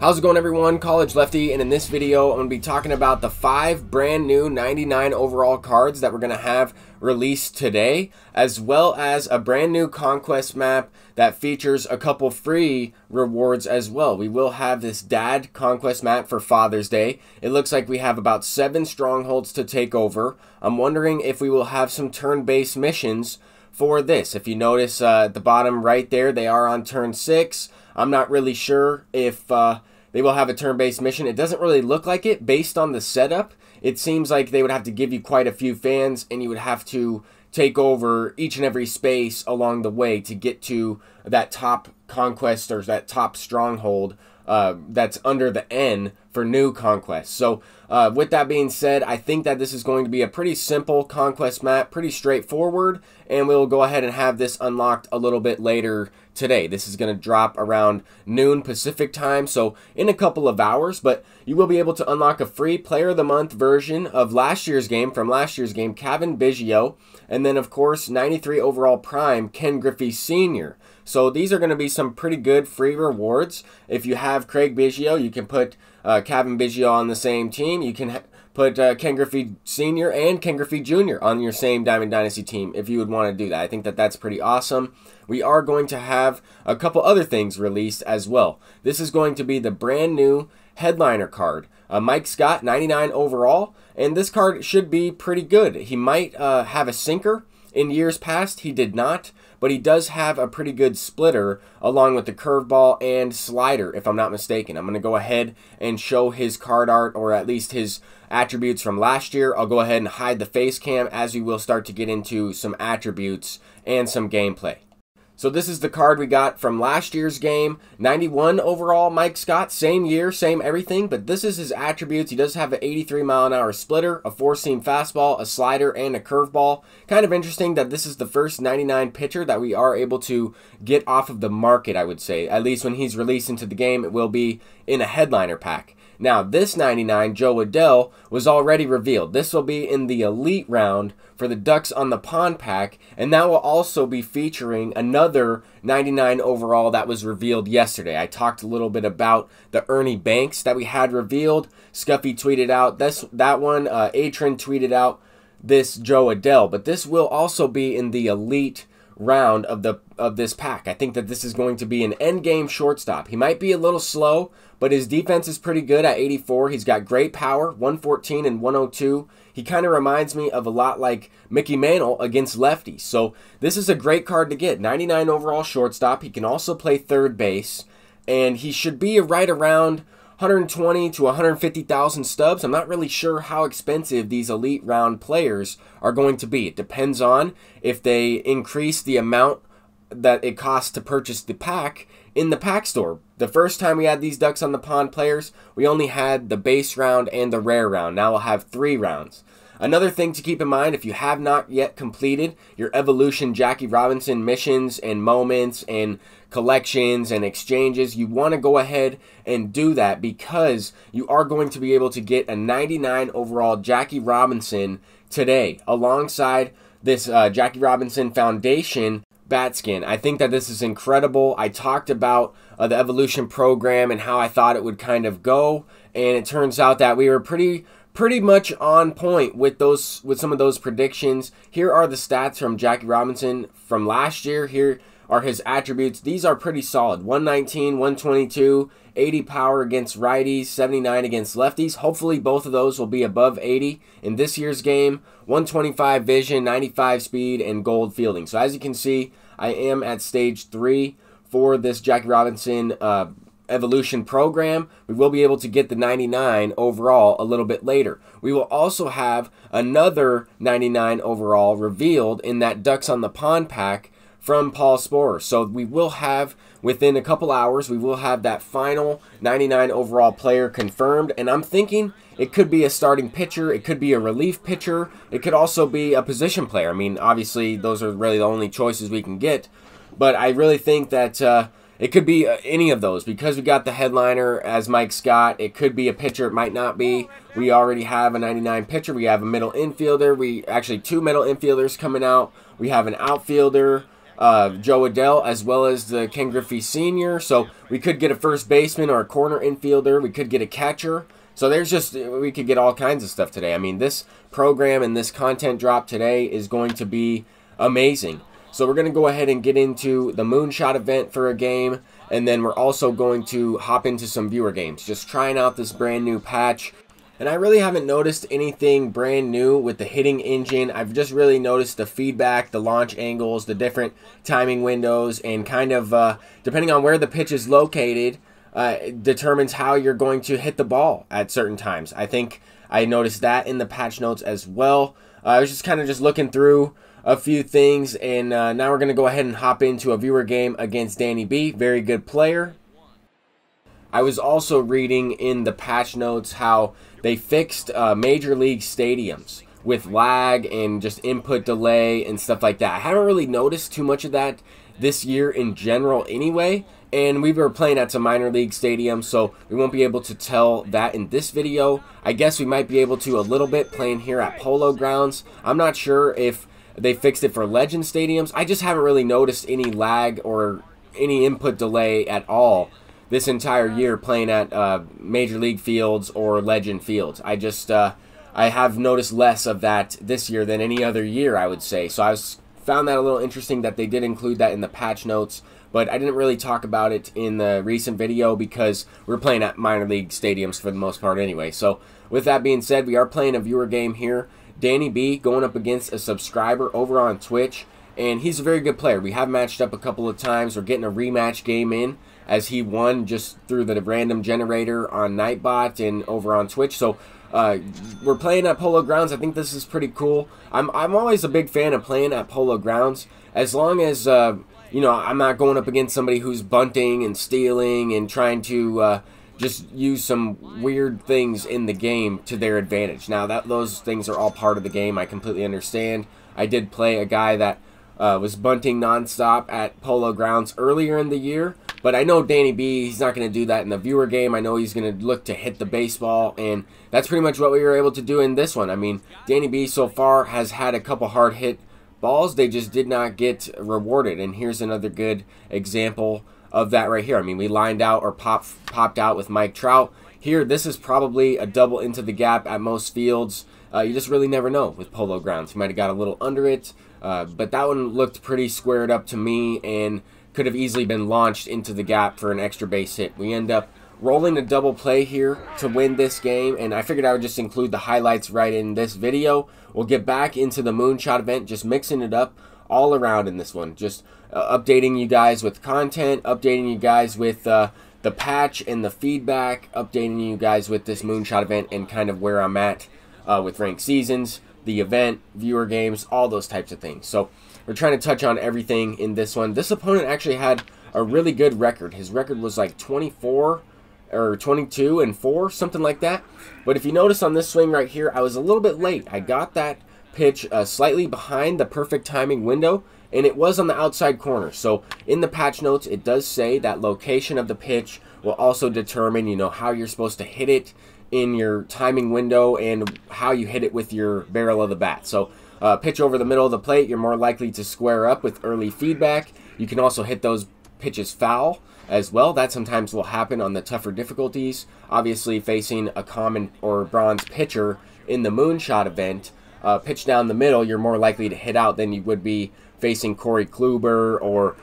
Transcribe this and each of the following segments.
How's it going, everyone? College Lefty, and in this video I'm going to be talking about the 5 brand new 99 overall cards that we're going to have released today, as well as a brand new Conquest map that features a couple free rewards as well. We will have this Dad Conquest map for Father's Day. It looks like we have about 7 strongholds to take over. I'm wondering if we will have some turn-based missions for this. If you notice at the bottom right there, they are on turn 6. I'm not really sure if they will have a turn-based mission. It doesn't really look like it based on the setup. It seems like they would have to give you quite a few fans, and you would have to take over each and every space along the way to get to that top conquest or that top stronghold that's under the N for new conquest. So with that being said, I think that this is going to be a pretty simple conquest map, pretty straightforward, and we'll go ahead and have this unlocked a little bit later today. This is going to drop around noon Pacific time, so in a couple of hours, but you will be able to unlock a free Player of the Month version of last year's game, Kevin Biggio, and then of course 93 overall prime Ken Griffey Sr. So these are going to be some pretty good free rewards. If you have Craig Biggio, you can put Kevin Biggio on the same team. You can put Ken Griffey Sr. and Ken Griffey Jr. on your same Diamond Dynasty team if you would want to do that. I think that that's pretty awesome. We are going to have a couple other things released as well. This is going to be the brand new headliner card. Mike Scott, 99 overall, and this card should be pretty good. He might have a sinker. In years past, he did not, but he does have a pretty good splitter along with the curveball and slider, if I'm not mistaken. I'm going to go ahead and show his card art, or at least his attributes from last year. I'll go ahead and hide the face cam as we will start to get into some attributes and some gameplay. So this is the card we got from last year's game. 91 overall Mike Scott, same year, same everything, but this is his attributes. He does have an 83-mile-an-hour splitter, a 4-seam fastball, a slider, and a curveball. Kind of interesting that this is the first 99 pitcher that we are able to get off of the market, I would say. At least when he's released into the game, it will be in a headliner pack. Now, this 99, Joe Adell, was already revealed. This will be in the elite round for the Ducks on the Pond pack, and that will also be featuring another 99 overall that was revealed yesterday. I talked a little bit about the Ernie Banks that we had revealed. Scuffy tweeted out that one. Atron tweeted out this Joe Adell, but this will also be in the elite round of this pack. I think that this is going to be an endgame shortstop. He might be a little slow, but his defense is pretty good at 84. He's got great power, 114 and 102. He kind of reminds me of a lot like Mickey Mantle against Lefty. So this is a great card to get. 99 overall shortstop. He can also play third base, and he should be right around 120 to 150,000 stubs. I'm not really sure how expensive these elite round players are going to be. It depends on if they increase the amount that it costs to purchase the pack in the pack store. The first time we had these Ducks on the Pond players, we only had the base round and the rare round. Now we'll have 3 rounds. Another thing to keep in mind, if you have not yet completed your Evolution Jackie Robinson missions and moments and collections and exchanges, you want to go ahead and do that, because you are going to be able to get a 99 overall Jackie Robinson today alongside this Jackie Robinson Foundation bat skin. I think that this is incredible. I talked about the Evolution program and how I thought it would kind of go, and it turns out that we were pretty much on point with some of those predictions. Here are the stats from Jackie Robinson from last year. Here are his attributes. These are pretty solid. 119, 122, 80 power against righties, 79 against lefties. Hopefully both of those will be above 80 in this year's game. 125 vision, 95 speed, and gold fielding. So as you can see, I am at stage 3 for this Jackie Robinson Evolution program. We will be able to get the 99 overall a little bit later. We will also have another 99 overall revealed in that Ducks on the Pond pack from Paul Sporer. So we will have, within a couple hours, we will have that final 99 overall player confirmed, and I'm thinking it could be a starting pitcher, it could be a relief pitcher, it could also be a position player. I mean, obviously those are really the only choices we can get, but I really think that it could be any of those, because we got the headliner as Mike Scott. It could be a pitcher, it might not be. We already have a 99 pitcher, we have a middle infielder, we actually 2 middle infielders coming out, we have an outfielder, Joe Adell, as well as the Ken Griffey Sr. So we could get a first baseman or a corner infielder. We could get a catcher. So we could get all kinds of stuff today. I mean, this program and this content drop today is going to be amazing. So we're going to go ahead and get into the Moonshot event for a game, and then we're also going to hop into some viewer games, just trying out this brand new patch. And I really haven't noticed anything brand new with the hitting engine. I've just really noticed the feedback, the launch angles, the different timing windows, and kind of depending on where the pitch is located, determines how you're going to hit the ball at certain times. I think I noticed that in the patch notes as well. I was just kind of looking through a few things, and now we're going to go ahead and hop into a viewer game against Danny B. Very good player. I was also reading in the patch notes how they fixed major league stadiums with lag and just input delay and stuff like that. I haven't really noticed too much of that this year in general anyway, and we were playing at some minor league stadiums, so we won't be able to tell that in this video. I guess we might be able to a little bit playing here at Polo Grounds. I'm not sure if they fixed it for Legend stadiums. I just haven't really noticed any lag or any input delay at all this entire year playing at Major League fields or Legend fields. I have noticed less of that this year than any other year, I would say. So found that a little interesting that they did include that in the patch notes, but I didn't really talk about it in the recent video because we're playing at minor league stadiums for the most part anyway. So with that being said, we are playing a viewer game here. Danny B going up against a subscriber over on Twitch, and he's a very good player. We have matched up a couple of times. We're getting a rematch game in, as he won just through the random generator on Nightbot and over on Twitch. So we're playing at Polo Grounds. I think this is pretty cool. I'm always a big fan of playing at Polo Grounds, as long as you know, I'm not going up against somebody who's bunting and stealing and trying to just use some weird things in the game to their advantage. Now, those things are all part of the game. I completely understand. I did play a guy that was bunting nonstop at Polo Grounds earlier in the year, but I know Danny B, he's not going to do that in the viewer game. I know he's going to look to hit the baseball, and that's pretty much what we were able to do in this one. I mean, Danny B so far has had a couple hard hit balls. They just did not get rewarded, and here's another good example of that right here. I mean, we lined out or popped out with Mike Trout. Here, this is probably a double into the gap at most fields. You just really never know with Polo Grounds. He might have got a little under it, but that one looked pretty squared up to me and could have easily been launched into the gap for an extra base hit. We end up rolling a double play here to win this game, and I figured I would just include the highlights right in this video. We'll get back into the Moonshot event, just mixing it up all around in this one. Just updating you guys with content, updating you guys with the patch and the feedback, updating you guys with this Moonshot event and kind of where I'm at with ranked seasons, the event, viewer games, all those types of things. So we're trying to touch on everything in this one. This opponent actually had a really good record. His record was like 24 or 22-4, something like that. But if you notice on this swing right here, I was a little bit late. I got that pitch slightly behind the perfect timing window, and it was on the outside corner. So in the patch notes, it does say that location of the pitch will also determine, you know, how you're supposed to hit it in your timing window and how you hit it with your barrel of the bat. So pitch over the middle of the plate, you're more likely to square up with early feedback. You can also hit those pitches foul as well. That sometimes will happen on the tougher difficulties. Obviously, facing a common or bronze pitcher in the Moonshot event, pitch down the middle, you're more likely to hit out than you would be facing Corey Kluber, or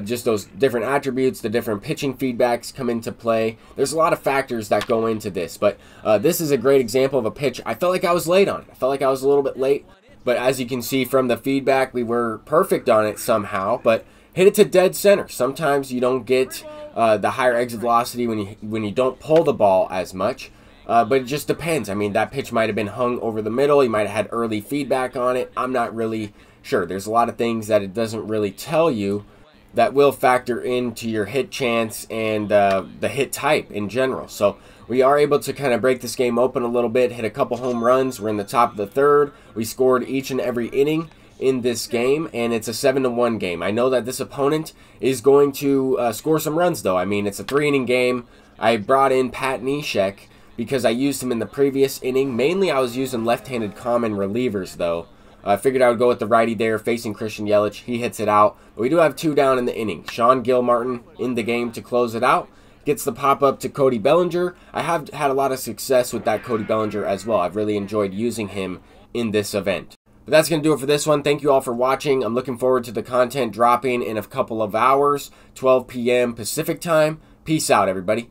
just those different attributes, the different pitching feedbacks come into play. There's a lot of factors that go into this, but this is a great example of a pitch. I felt like I was late on it. I felt like I was a little bit late, but as you can see from the feedback, we were perfect on it somehow, but hit it to dead center. Sometimes you don't get the higher exit velocity when you don't pull the ball as much. But it just depends. I mean, that pitch might have been hung over the middle. You might have had early feedback on it. I'm not really sure. There's a lot of things that it doesn't really tell you that will factor into your hit chance and the hit type in general. So we are able to kind of break this game open a little bit, hit a couple home runs. We're in the top of the third. We scored each and every inning in this game, and it's a 7-1 game. I know that this opponent is going to score some runs, though. I mean, it's a 3-inning game. I brought in Pat Neshek because I used him in the previous inning. Mainly, I was using left-handed common relievers, though, I figured I would go with the righty there facing Christian Yelich. He hits it out. But we do have 2 down in the inning. Sean Gilmartin in the game to close it out. Gets the pop-up to Cody Bellinger. I have had a lot of success with that Cody Bellinger as well. I've really enjoyed using him in this event. But that's going to do it for this one. Thank you all for watching. I'm looking forward to the content dropping in a couple of hours, 12 p.m. Pacific time. Peace out, everybody.